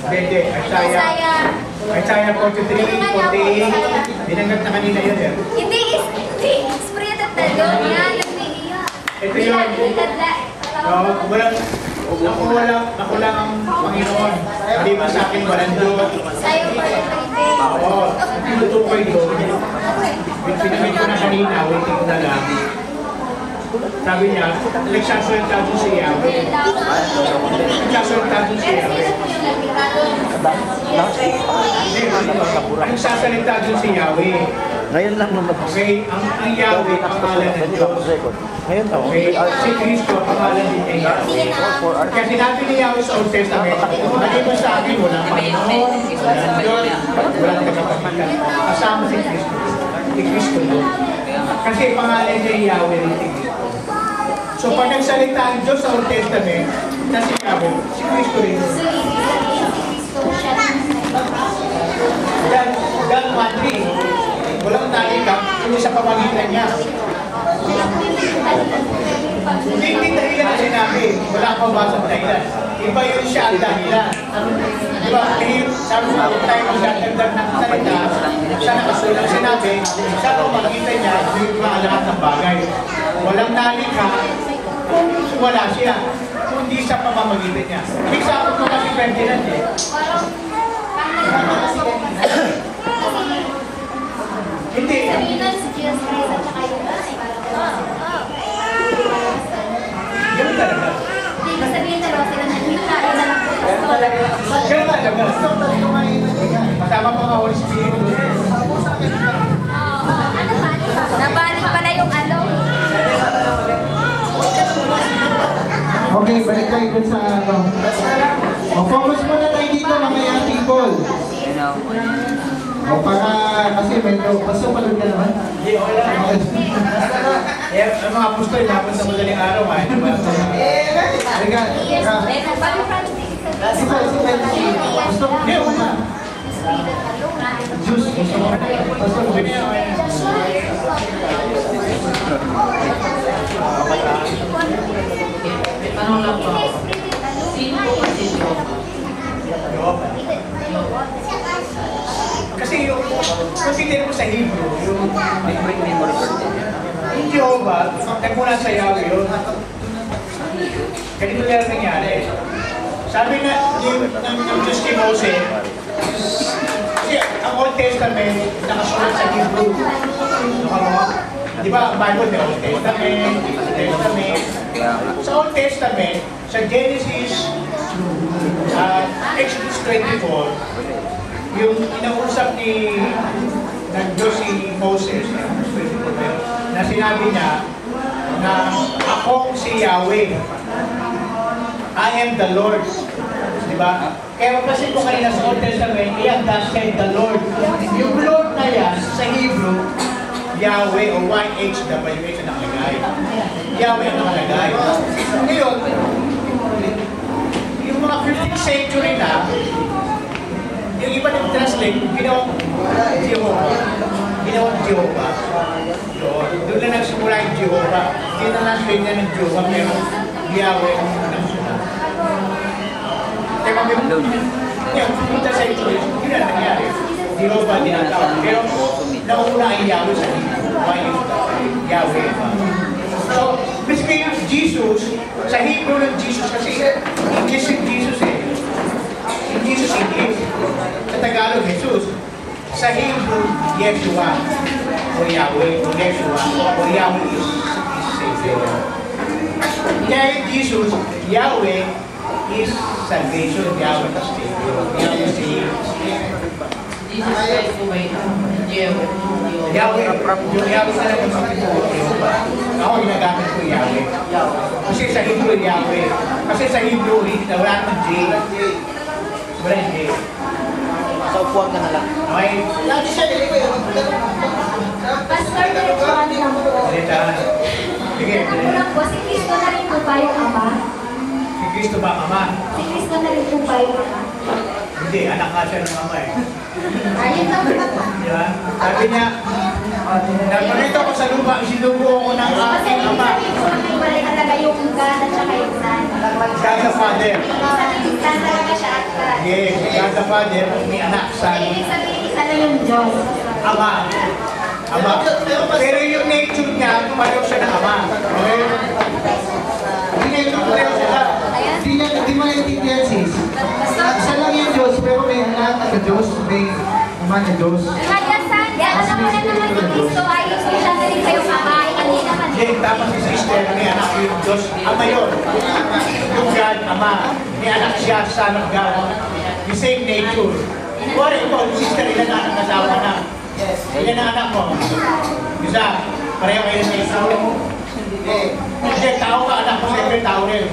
Hindi. Isaiah 43, 48. Binanggap na kanina yun eh. Hindi. Spirit of the Lord yan. Nag-iiyak. Ito yun. Ako lang ang Panginoon. Hindi ba sa akin walang Diyos? Isaiah 43. Oo. Tinutukoy doon. Pinamit ko na kanina, waiting ko na lang. Sabi niya, nagsasalita doon si Yahweh. Nagsasalita doon si Yahweh. Nagsasalita doon si Yahweh. Ngayon lang naman. Okay, ang Yahweh, pangalan ng Diyos. Ngayon to. Okay, si Kristo, pangalan din kay Yahweh. Kaya sinabi ni Yahweh sa Old Testament, naging sa akin, walang Panginoon, walang Diyos, walang tagapagpagitan. Kasama si Kristo. Si Kristo doon. Kasi pangalan niya Yahweh rin si Kristo. So pag nagsalita ang Diyos sa Old Testament, na si Yahweh, si Kristo rin. Dan Matri, walang talika, hindi sa pamagitan niya. Hindi dahilan na sinabi, wala akong basang dahilan. Iba yun siya ang dahilan. Diba? Sabi mo, kung tayo magdadagdag ng salita, siya nakasulang sinabi, sa pamagitan niya, yung mga lahat ng bagay. Walang talika, kung wala siya, kundi sa pamamagitan niya. Ibig sabihin ko kasi Ferdinand eh. Hindi. Ganun talaga. Hindi sabihin na sila nakita. Ganun talaga. Masama pa nga Holy Spirit. Nabalik pala yung ano. Okay, balik tayo dun sa ano. Focus muna tayo dito mga young people. Para kasi medyo basta palod ka naman. Hindi, wala. Ang mga apostol, napon sa madaling araw, di ba? Halika. Gusto ko niyo na. Diyos, gusto mo. Gusto mo. Tanong lang po ako. Sino po kasi Diyos? Kasi yung, consider mo sa Hebrew, yung Jehovah, nagmula sa Yahweh yun. Ganito lang nangyari. Sabi na ng Diyos kay Moses, kasi ang Old Testament nakasulat sa Hebrew. Di ba ang Bible may Old Testament, New Testament. Sa Old Testament, sa Genesis, Exodus 24, yung inausap ng Diyos si Moses, na sinabi niya na akong si Yahweh. I am the Lord. Diba? Kaya mapasin ko kanina sa Old Testament, iyan, thus said the Lord. Yung Lord na yan, sa Hebrew, Yahweh o YHWH ang nakalagay. Yahweh ang nakalagay. Ngayon, yung mga 15th century na, yung iba nag-translate, ginawang Jehovah. Ginawang Jehovah. Doon na nagsimula yung Jehovah. Ginanasway niya ng Jehovah, pero Yahweh ang nagsimula. Teka, yung punta sa ito, yun na nangyari. Jehovah dinatawag. Pero nauna ay Yahweh sa Hebrew. Yahweh. So, basically yung Jesus, sa Hebrew ng Jesus, kasi English yung Jesus eh. Yung Jesus English. Sa Tagalog, Jesus. Sa Hebrew, Yeshua. O Yahweh, o Yeshua. O Yahweh is Savior. Kaya yung Jesus, Yahweh is salvation. Yahweh is Savior. Yahweh is Jesus Christ po ba ito? Yahweh, yung Yahweh talaga Jehovah. Ako ginagamit ko Yahweh. Kasi sa Hebrew, Yahweh. Kasi sa Hebrew, wala naman J. Wala yung J. Sa upuan ka na lang. May... Pastor, diretsuhan lang po. Sige. Nakulang po, si Kristo na rin po ba yung ama? Si Kristo ba ang ama? Si Kristo na rin po ba yung ama? Hindi, anak nga siya ng ama eh. Ayun lang po. Diba? Sabi niya, Nagparito ko sa lupa, isinubo ako ng Kasi aking ama. wala talaga yung God at saka yung Son. God the Father. Isa talaga siya at God. Yes, God the Father, may anak, Son, Ibig sabihin, isa lang yung Diyos. Ama. Ama. Pero yung nature niya, pareho siya ng ama. Okay? Yung nature pareho sila. Hindi mo naiintindihan, sis. Isa lang yung Diyos, pero may anak na Diyos, may ama na Diyos. Kaya San, alam mo na naman ni Cristo ay siya na rin kayong kakain kanina man. Hindi, tapos si sister, may anak yung Diyos. Ama yun. Yung God, ama. May anak siya, Son of God. The same nature. Kuwari ito, sister, ilan na anak kasawa na? Ilan na anak mo? Isa, pareho kayo sa nature. Hindi, tao ka, anak mo, siyempre tao rin.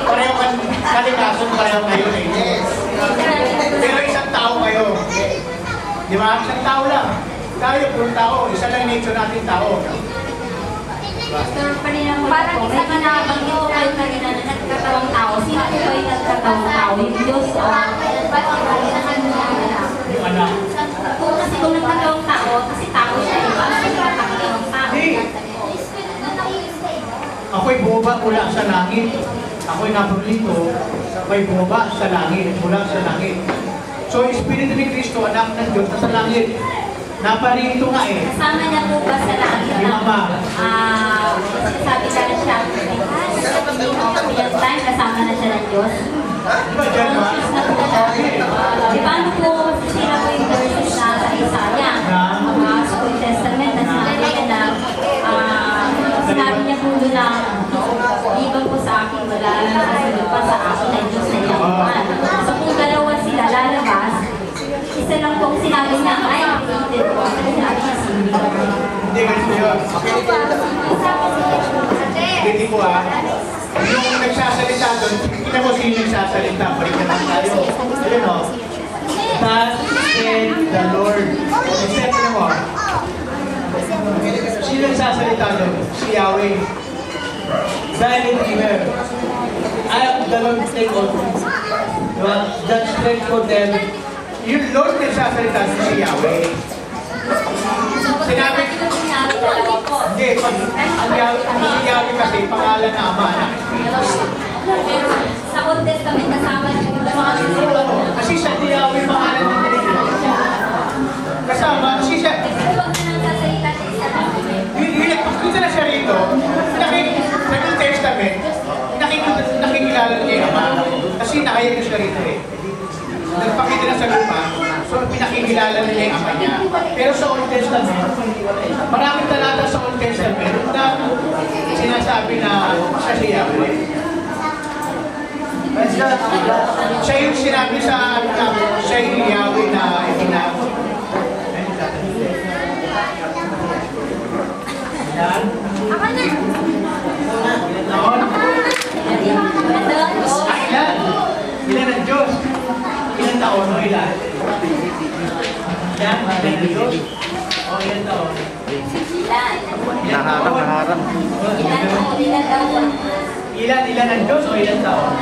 Pareho ka, kalikason, pareho kayo eh. Pero isang tao kayo. Di ba? Isang tao lang. Tayo, puro tao. Isa lang nature natin tao. Parang isa ka na banggit kayo kanina na nagkatawang tao. Sino po ba yung nagkatawang tao? Yung Diyos o Yung anak. kung nagkatawang tao, kasi tao siya. Parang nagkatawang tao. Hindi. Ako'y bumaba mula sa langit. Ako'y napaglito. Ako'y bumaba sa langit. Mula sa langit. So, Espiritu ni Cristo, anak ng Diyos, nasa langit. Naparito nga eh. Kasama niya po ba sa langit Yung na ama. sabi ka na siya, yung time kasama na siya ng Diyos? Di ba dyan ba? Di ba ano po sila po yung verses na sa Isaiah? Sa Old Testament na sinabi niya na sinabi niya po doon na iba po sa akin wala na pa sa akin ay Diyos na yaman. So kung dalawa sila lalabas, isa lang pong sinabi niya ay created po. Sinabi niya sindi. Hindi, ganito yun. Hindi po ah. Yung nagsasalita doon, kita mo sino nagsasalita. Balik naman tayo. Ayun o. Thus said the Lord. Isip mo. Sino nagsasalita doon? Si Yahweh. Dahil Redeemer. I am the Lord take all things. Diba? That strength for them. Yung Lord nagsasalita doon si Yahweh. Sinabi, hindi, ang Yahweh kasi pangalan na ama na. Sa Old Testament kasama niya yung mga Kasi siya di Yahweh pangalan na kasama, kasi siya, dito na siya rito, sa New Testament, nakikilala niya yung ama. Kasi nakayag na siya rito eh. Nagpakita na sa lupa, so pinakikilala niya yung ama niya. Pero sa Old Testament, maraming talata sa Old Testament na sinasabi na siya si Yahweh. Siya yung sinabi sa siya yung Yahweh na itinawag. Yan. Ako na. Noon. Ilan? Ilan ang Diyos? Ilan taon o ilan? Yan, ilan ang Diyos? O ilan taon? Naharang. Ilan ang Diyos o ilan taon?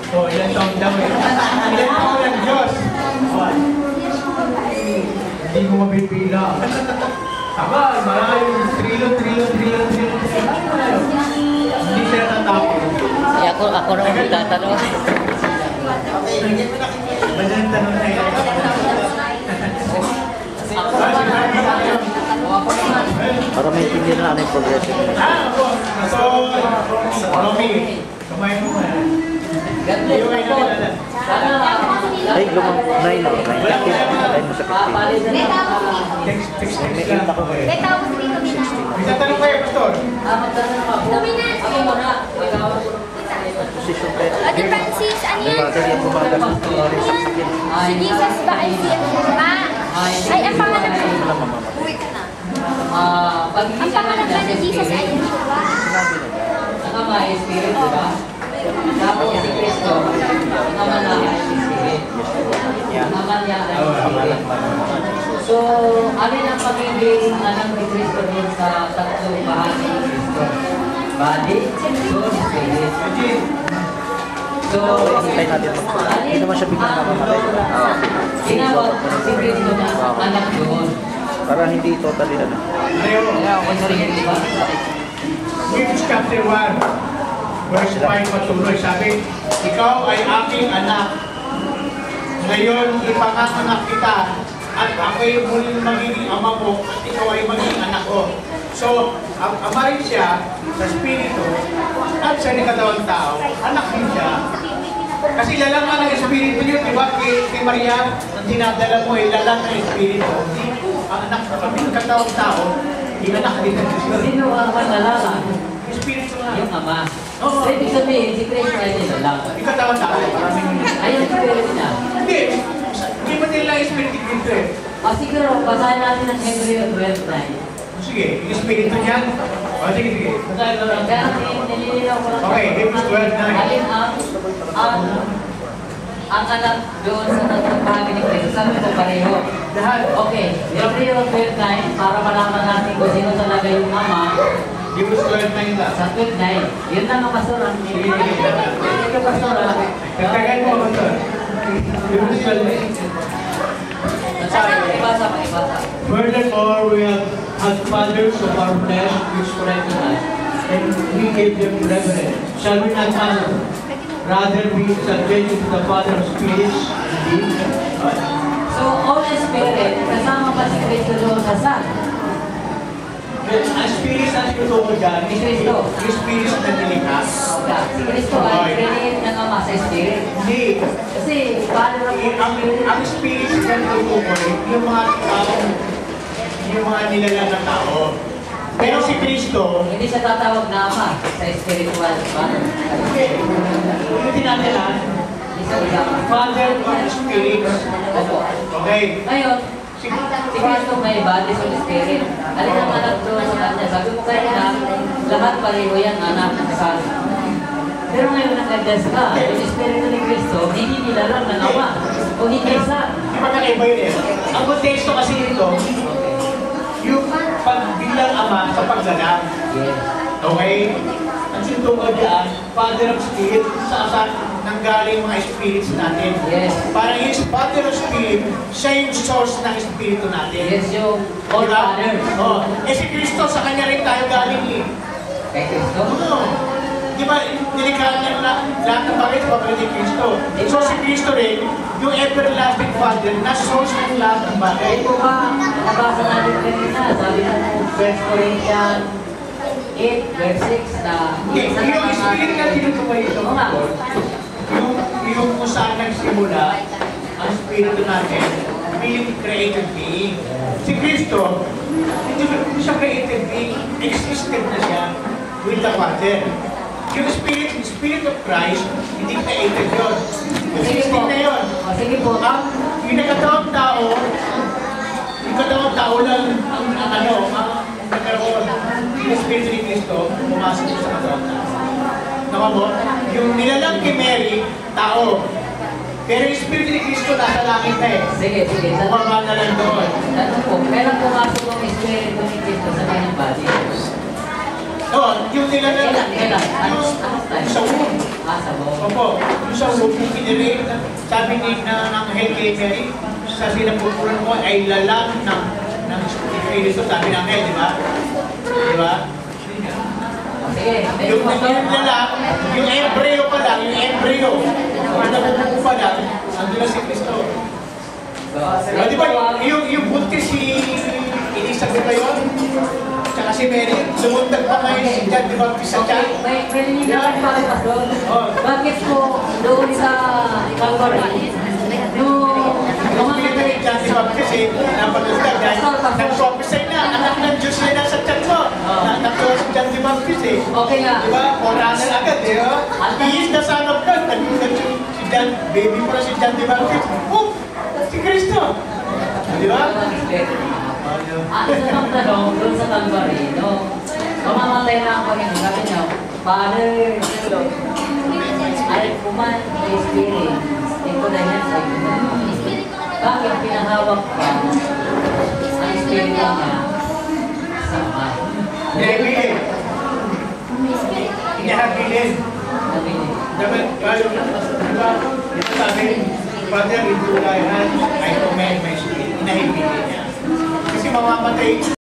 O ilan taon daw eh. Ilan taon ang Diyos? Hindi mo mapipila. Aba, maraming trillion. Hindi siya natapos. Ako na magtatanong. Madaling tanong na yan. Para may hindi na ano yung progression. So, Romy, kamay mo na. Yung kayo kilala. Ay, nine mo sa 15. Text May lang. impact ko eh. May tawag dito, Mina. May tatanong kayo, Pastor. Dominant. Position kayo. Ate Francis, ano yan? Madali ang bumagal sa tuloy sa skin. Si Jesus ba ay si Ma? Ay, ang pangalan Wala mo. mamamatay. Uwi ka na. Pag Ang pangalan ba ni Jesus ay Yeshua? ang Ama ay Spirit, di ba? Tapos si Kristo, ang Ama na ay Spirit. Ang Ama niya ay Spirit. So, alin ang pagiging anak ni Kristo din sa tatlong bahagi ni Kristo? Body, soul, spirit. So, Hintay natin hindi naman siya biglang mamamatay. tinawag si Kristo na anak doon. Para hindi totally ano. Leo, Kaya ako sa rin, di ba? Hebrews chapter 1, verse 5 patuloy, sabi, ikaw ay aking anak. Ngayon, ipanganak kita at ako'y muling magiging ama mo at ikaw ay magiging anak ko. So, ama rin siya sa Espiritu at sa katawang tao, anak din siya. Kasi lalang ng Espiritu niyo, di ba? Kay Maria, ang dinadala mo ay lalang ng Espiritu. Ang anak na kami ng katawang tao, inanak din ng Espiritu. Sino ang nalala? Espiritu nga. Yung ama. Oo. So, ibig sabihin, si Kristo ay nilalang. Ikatawang tao. Ayun, spirit niya. Hindi. Hindi ba nila Espiritu dito eh? O siguro, basahin natin ang Hebreo 12:9. Sige, yung Espiritu niyan. O, sige, sige. Kaya nililinaw ko lang. Okay, Hebrews 12:9. Alin ang anak doon sa tatlong bahagi ni Kristo. Sabi ko pareho. Lahat. Okay, Hebreo 12:9 para malaman natin kung sino talaga yung ama. Hebrews 12:9 lang. Sa 12:9, yun lang ang pastor ang nililinaw. Ito pastor ang Katagan mo ako ito. Hebrews 12:9. Ibasa. Furthermore, we have had fathers of our flesh which corrected us, and we gave them reverence. Shall we not rather be subject to the Father of spirits? So, Holy Spirit, kasama pa si Kristo doon sa Son. Ang spirits na sinutuko dyan, Ni Kristo. yung spirits na nilikha. Si Kristo ay create ng Ama sa Spirit. Hindi. Kasi, Father of Spirit. Ang spirits na nilutuko, yung mga tao, yung mga nilalang na tao. Pero si Kristo, Hindi siya tatawag na Ama sa spiritual Father. hindi. Yung tinatala, Father of spirits. Opo. Okay? Ngayon, si Kristo may body sa Spirit. Alin ang anak doon sa kanya? Sabi ko kayo na, lahat pareho yan anak ng Son. Pero ngayon nag-adjust ka, yung Espiritu ni Kristo, hindi nilalang ng Ama. O hindi Son. Di ba kakaiba yun eh? Ang konteksto kasi nito, yung pagbilang ama sa paglalang. Yes. Okay? Ang sintungan diyan, Father of Spirit, saan nanggaling mga spirits natin. Yes. Parang yung Father of Spirit, siya yung source ng Espiritu natin. Yes, yung All Diba? Father. Oh. Eh si Kristo, sa kanya rin tayo galing eh. Kay Kristo? Oo. Di ba, nilikhaan niya lahat ng bagay sa pagkalit ni Kristo. So si Kristo rin, yung everlasting Father, na source ng lahat ng bagay. Ito ba, nabasa natin kanina, sabi ng 1 Corinthians 8, verse 6 na Yung Spirit na tinutukoy ito, Oo nga. yung kung saan nagsimula ang Espiritu natin, being created being. Si Kristo, hindi siya created being, existed na siya with the Father. Yung Spirit of Christ, hindi created yun. Existing na yun. O, sige po. Yung nagkatawang tao lang ang nagkaroon yung Espiritu ni Kristo, pumasok sa katawang tao. Nawa mo? Yung nilalang kay Mary, tao. Pero yung Espiritu ni Kristo nasa langit na eh. Sige. Bumaba na lang doon. Tanong po, kailan pumasok ang Espiritu ni Kristo sa kanyang body? Yung nilalang, Kailan? yung sa womb. Sa mo. Opo, yung sa womb, yung kinirate, sabi ng anghel kay Mary, sa sinapupunan mo ay lalang ng Espiritu, sabi ng anghel, di ba? Di ba? Sige. Yung lalang, yung embryo pa lang, yung nabubuo pa lang, andun na si Kristo. Di ba, yung buntis si Elizabeth ba yun? Tsaka si Mary, sumundag pa ngayon si John, di ba, sa tiyan? May nilinawan pa rin pa doon. Bakit po doon sa Calvary, Yung pinagaling John di Baptist eh, napagusdag dahil nag-prophesy na, anak ng Diyos na nasa tiyan mo. Nagkawa si John di Baptist eh. Okay nga. Di ba? Oranal agad eh. He is the son of God. Nagkulat si John, baby mo na si John di Baptist. Oh, si Kristo. Di ba? Isa pang tanong doon sa Calvary, no? Mamamatay na ang Panginoon. Sabi niyo, Father, ay kuman kay Spirit, ito na yan sa iyo. Bakit pinahawak pa ang Spirit niya sa Ama? Nabilin. Inahabilin. Sabi niya. Dapat kayo, di ba? Ito sabi, Father, into thy hands I commend my spirit. Inahabilin niya. Kasi mamamatay